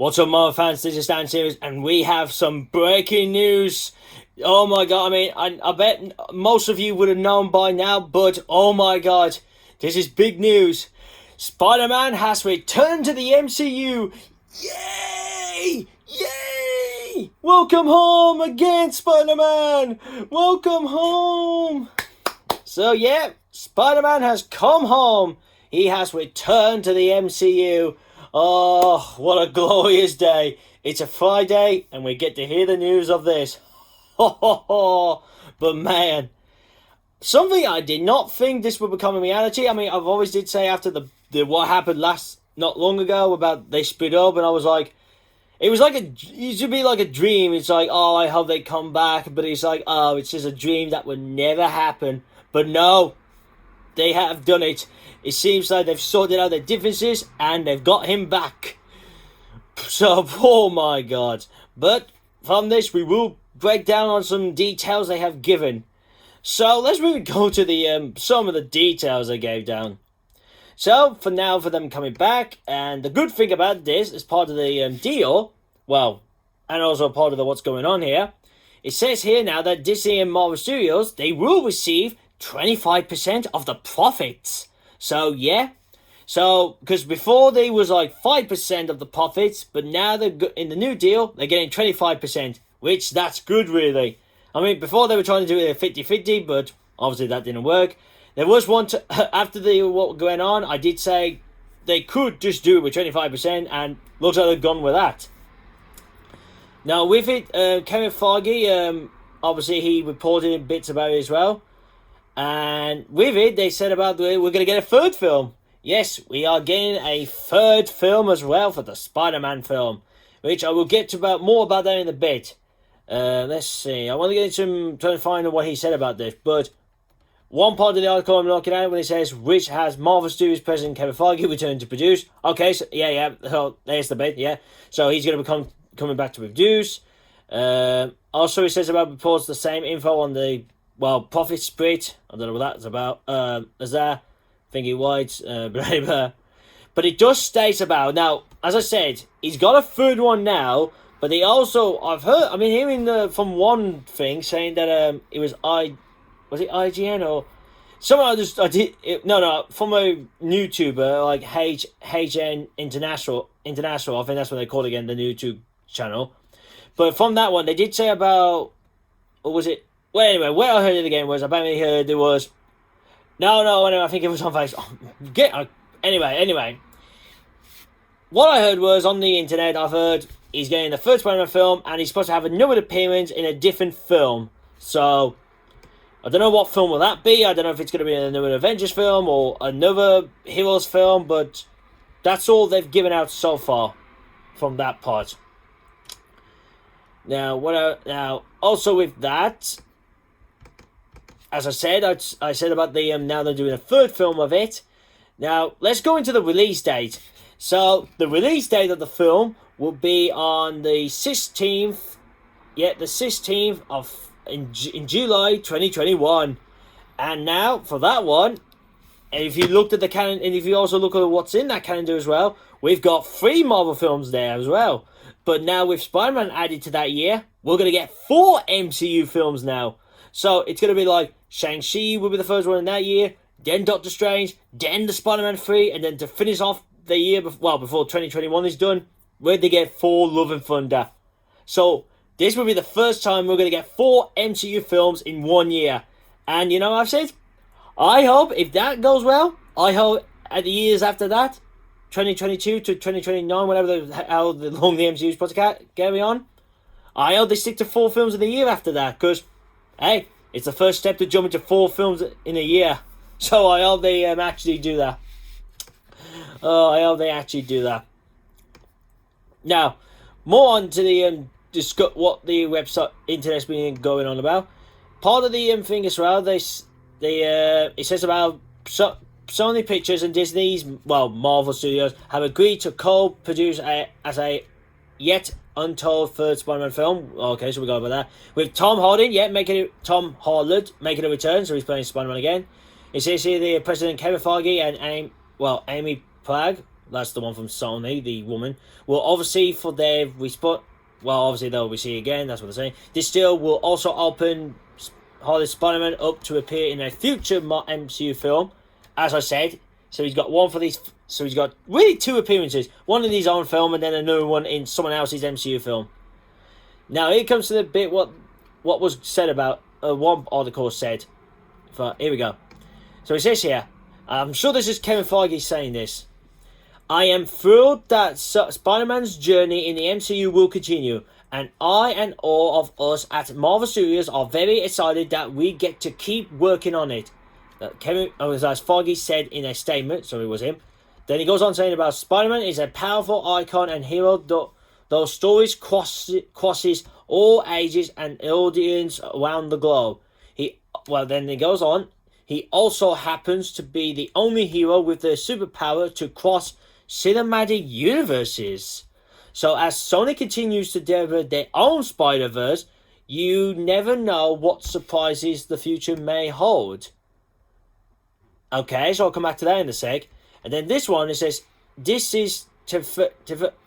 What's up, Marvel fans? This is Dan Series, and we have some breaking news. Oh my god, I mean, I bet most of you would have known by now, but oh my god, this is big news. Spider-Man has returned to the MCU. Yay! Yay! Welcome home again, Spider-Man! Welcome home! So yeah, Spider-Man has come home. He has returned to the MCU. Oh, what a glorious day. It's a Friday and we get to hear the news of this. Ho ho ho. But man, something I did not think this would become a reality. I mean, I've always did say after the what happened not long ago about they split up, and I was like, it should be like a dream. It's like, oh, I hope they come back, but it's like, oh, it's just a dream that would never happen. But no, they have done it. It seems like they've sorted out their differences and they've got him back. So, oh my god. But from this, we will break down on some details they have given. So, let's really go to the some of the details they gave down. So, for now, for them coming back, and the good thing about this, as part of the deal, well, and also part of what's going on here, it says here now that Disney and Marvel Studios, they will receive 25% of the profits. So, yeah. So, because before they was like 5% of the profits, but now they're in the new deal, they're getting 25%, which that's good, really. I mean, before they were trying to do it at 50-50, but obviously that didn't work. There was one, after what was going on, I did say they could just do it with 25%, and looks like they've gone with that. Now, with it, Kevin Feige, obviously he reported bits about it as well. And with it, they said about we're going to get a third film. Yes, we are getting a third film as well for the Spider-Man film, which I will get to more about that in a bit. Let's see. I want to get into trying to find what he said about this, but one part of the article I'm looking at when it says, which has Marvel Studios president Kevin Feige returned to produce. Okay, so yeah. So there's the bit. Yeah, so he's going to be coming back to produce. Also, it says about reports the same info on the profit split. I don't know what that's about. Is there? Thingy White, blah, blah. But it does state about, now, as I said, he's got a third one now, but he also, I've been hearing from one thing saying that it was was it IGN or someone from a YouTuber like HN International, I think that's what they call it again, the YouTube channel. But from that one, they did say about, or was it? Well, anyway, where I heard it again was, apparently heard there was, I think it was on Facebook. Anyway. What I heard was, on the internet, I've heard he's getting the first Spider-Man film, and he's supposed to have another appearance in a different film. So, I don't know what film will that be. I don't know if it's going to be another Avengers film, or another Heroes film, but that's all they've given out so far from that part. Now, also with that, as I said, I said about the now they're doing a third film of it. Now, let's go into the release date. So, the release date of the film will be on the 16th. Yeah, the 16th in July 2021. And now, for that one, if you looked at the calendar, and if you also look at what's in that calendar as well, we've got 3 Marvel films there as well. But now with Spider-Man added to that year, we're going to get 4 MCU films now. So, it's going to be like, Shang-Chi will be the first one in that year, then Doctor Strange, then the Spider-Man 3, and then to finish off the year, before 2021 is done, we're going to get 4 Love and Thunder. So, this will be the first time we're going to get 4 MCU films in 1 year. And you know what I've said? I hope, if that goes well, I hope at the years after that, 2022 to 2029, whatever how long the MCU is supposed to carry on, I hope they stick to 4 films in a year after that, because, hey, it's the first step to jump into 4 films in a year. So I hope they actually do that. I hope they actually do that. Now, more on to the discuss what the website internet's been going on about. Part of the thing as well, it says about Sony Pictures and Disney's Marvel Studios have agreed to co-produce as a yet untold third Spider-Man film. Okay, so we go about that with Tom Holland making a return, so he's playing Spider-Man again. It says here the President Kevin Feige and Amy Plagg, that's the one from Sony, the woman, will obviously for their response. Well, obviously they'll be seen again. That's what they're saying. This deal will also open Harley Spider-Man up to appear in a future MCU film, as I said. So he's got one for these. So he's got really 2 appearances. One in his own film, and then another one in someone else's MCU film. Now here comes to the bit what was said about one article said. Here we go. So it says here. I'm sure this is Kevin Feige saying this. I am thrilled that Spider-Man's journey in the MCU will continue, and I and all of us at Marvel Studios are very excited that we get to keep working on it. As Feige said in a statement, so it was him. Then he goes on saying about Spider-Man is a powerful icon and hero. Those stories crosses all ages and audience around the globe. Then he goes on. He also happens to be the only hero with the superpower to cross cinematic universes. So as Sony continues to deliver their own Spider-Verse, you never know what surprises the future may hold. Okay, so I'll come back to that in a sec. And then this one, it says, this is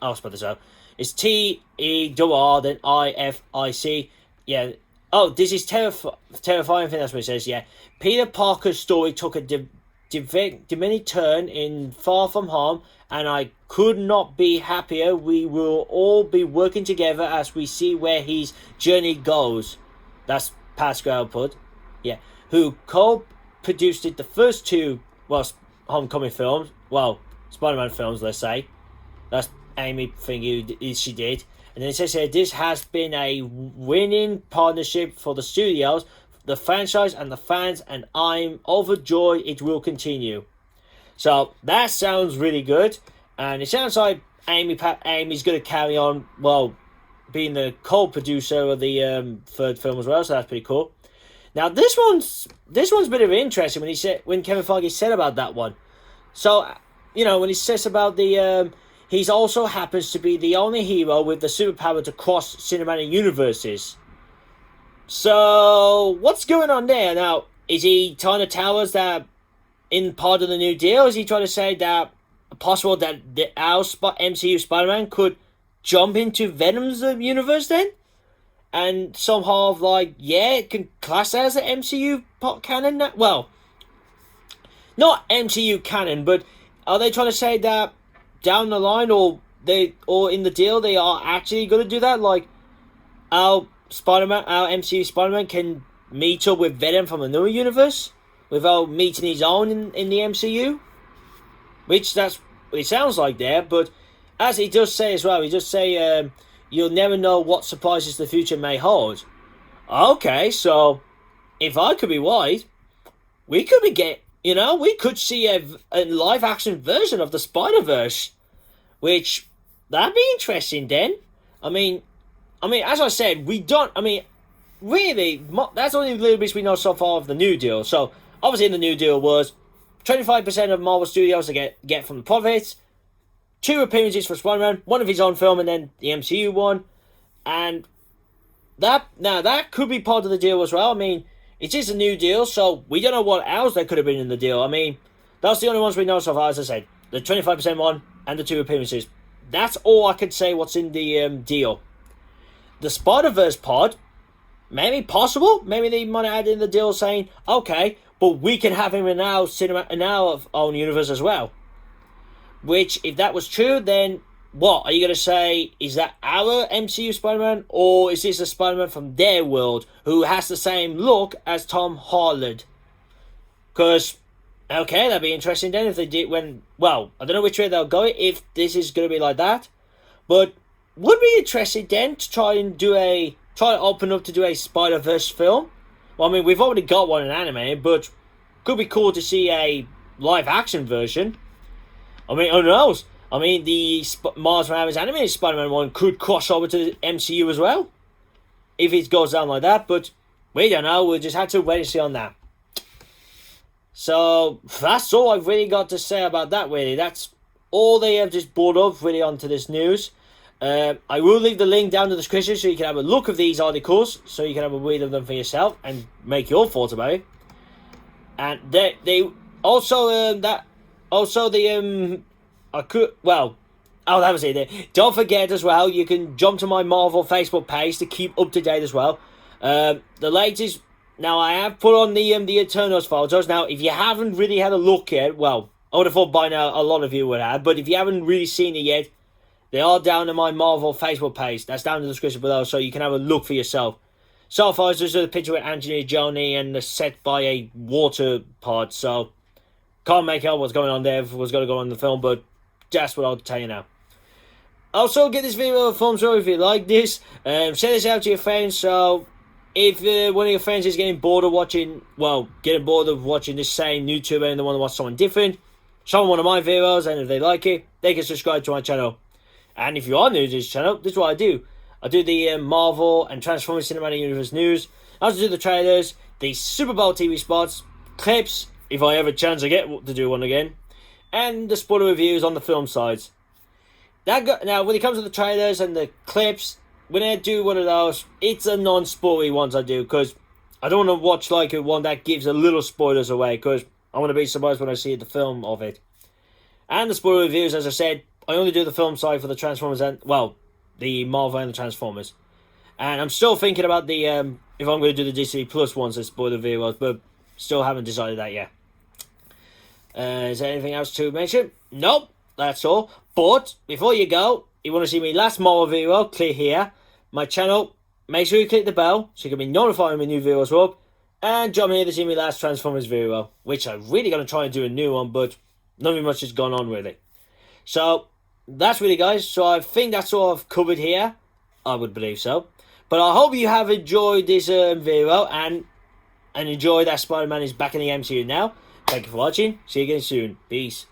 I'll spell this out. It's T-E-R, then I-F-I-C. Yeah. Oh, this is terrifying. I think that's what it says, yeah. Peter Parker's story took a diminished turn in Far From Home, and I could not be happier. We will all be working together as we see where his journey goes. That's Pascal put. Yeah. Who co-produced it, the first 2, Homecoming films. Well, Spider-Man films, let's say. That's Amy thingy she did. And then it says here, this has been a winning partnership for the studios, the franchise, and the fans, and I'm overjoyed it will continue. So that sounds really good, and it sounds like Amy's going to carry on, being the co-producer of the third film as well. So that's pretty cool. Now this one's a bit of interesting when Kevin Feige said about that one. So when he says about the he also happens to be the only hero with the superpower to cross cinematic universes. So what's going on there? Now, is he trying to tell us that in part of the New Deal, is he trying to say that possible that our MCU Spider-Man could jump into Venom's universe then? And somehow, it can class that as an MCU canon? Well, not MCU canon, but are they trying to say that down the line, or in the deal, they are actually going to do that? Like, our MCU Spider-Man can meet up with Venom from another universe without meeting his own in the MCU? Which that's what it sounds like there, but as he does say as well, he does say, you'll never know what surprises the future may hold. Okay, so if I could be right, we could we could see a live-action version of the Spider-Verse, which, that'd be interesting then. I mean, as I said, really, that's only the little bits we know so far of the New Deal. So, obviously, the New Deal was 25% of Marvel Studios to get from the profits, 2 appearances for Spider-Man, 1 of his own film, and then the MCU one. And that could be part of the deal as well. I mean, it is a New Deal, so we don't know what else there could have been in the deal. I mean, that's the only ones we know so far, as I said. The 25% one and the 2 appearances. That's all I could say what's in the deal. The Spider-Verse pod, maybe possible. Maybe they might add in the deal saying, okay, but we can have him in our own universe as well. Which, if that was true, then what? Are you going to say, is that our MCU Spider-Man, or is this a Spider-Man from their world who has the same look as Tom Holland? Because, okay, that'd be interesting then if they did I don't know which way they'll go if this is going to be like that. But would be interested then to try and open up to do a Spider-Verse film. Well, I mean, we've already got one in anime, but could be cool to see a live-action version. I mean, who knows? I mean, the Miles Morales animated Spider-Man one could cross over to the MCU as well, if it goes down like that, but we don't know. We'll just have to wait and see on that. So, that's all I've really got to say about that, really. That's all they have just brought up, really, onto this news. I will leave the link down in the description so you can have a look of these articles, so you can have a read of them for yourself and make your thoughts about it. And they also Oh, that was it there. Don't forget as well, you can jump to my Marvel Facebook page to keep up to date as well. The latest... Now, I have put on the Eternals photos. Now, if you haven't really had a look yet, well, I would have thought by now a lot of you would have. But if you haven't really seen it yet, they are down on my Marvel Facebook page. That's down in the description below, so you can have a look for yourself. So far, it's just a picture with Angelina Jolie and the set by a water pod. So, can't make out what's going on there, what's going to go on in the film, but that's what I'll tell you now. Also, give this video a thumbs up if you like this. Send this out to your friends. So, if one of your friends is getting bored of watching, this same YouTuber and they want to watch someone different, show them one of my videos, and if they like it, they can subscribe to my channel. And if you are new to this channel, this is what I do. I do the Marvel and Transformers Cinematic Universe news. I also do the trailers, the Super Bowl TV spots, clips, if I ever chance to get to do one again, and the spoiler reviews on the film sides. Now, when it comes to the trailers and the clips, when I do one of those, it's a non-spoilery ones I do, because I don't want to watch like a one that gives a little spoilers away, because I want to be surprised when I see the film of it. And the spoiler reviews, as I said, I only do the film side for the Transformers and, well, the Marvel and the Transformers. And I'm still thinking about the, if I'm going to do the DC Plus ones as spoiler videos, but still haven't decided that yet. Is there anything else to mention? Nope, that's all. But, before you go, you want to see my last Marvel video, click here. My channel, make sure you click the bell, so you can be notified when my new videos are up. And jump in here to see my last Transformers video, which I'm really going to try and do a new one, but nothing much has gone on really. So, that's really, guys. So, I think that's all I've covered here. I would believe so. But I hope you have enjoyed this video, and enjoy that Spider-Man is back in the MCU now. Thank you for watching. See you again soon. Peace.